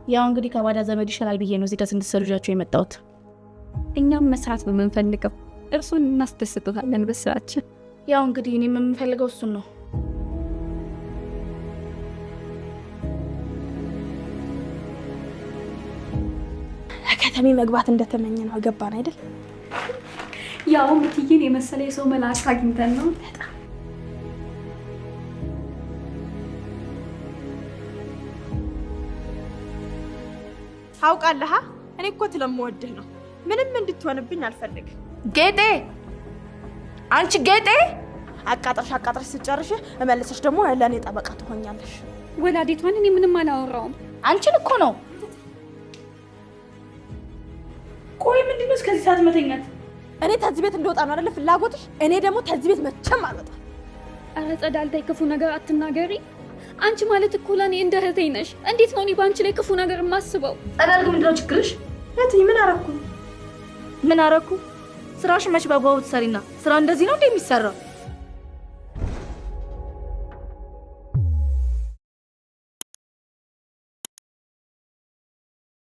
ያው እንግዲህ ከባዳ ዘመድ ይሻላል ብዬ ነው እዚህ ድረስ እንድትሰሩጃቸው የመጣሁት። እኛም መስራት ነው የምንፈልገው፣ እርሱን እናስደስታለን በስራችን። ያው እንግዲህ እኔም የምፈልገው እሱን ነው። ከተሜ መግባት እንደተመኘ ነው ገባን አይደል? ያው ምትይን የመሰለ የሰው መልአክ አግኝተን ነው። በጣም ታውቃለህ፣ እኔ እኮ ስለምወድህ ነው። ምንም እንድትሆንብኝ አልፈልግም። ጌጤ፣ አንቺ ጌጤ፣ አቃጥረሽ ስጨርሽ እመልሰሽ ደግሞ ለእኔ ጠበቃ ትሆኛለሽ። ወላዲቷን እኔ ምንም አላወራውም። አንቺን እኮ ነው። ቆይ ምንድነው እስከዚህ ሰዓት መተኛት? እኔ ተዚህ ቤት እንደወጣ ነው አይደል ፍላጎትሽ? እኔ ደግሞ ተዚህ ቤት መቼም አልወጣም። ኧረ ጸዳልታይ ክፉ ነገር አትናገሪ። አንቺ ማለት እኮ ለኔ እንደ እህቴ ነሽ። እንዴት ነው እኔ ባንቺ ላይ ክፉ ነገር የማስበው? ጸዳል ግን ምንድነው ችግርሽ? እህቴ ምን አረኩ? ስራሽ መች በአግባቡ ትሰሪና ስራ እንደዚህ ነው እንደሚሰራው?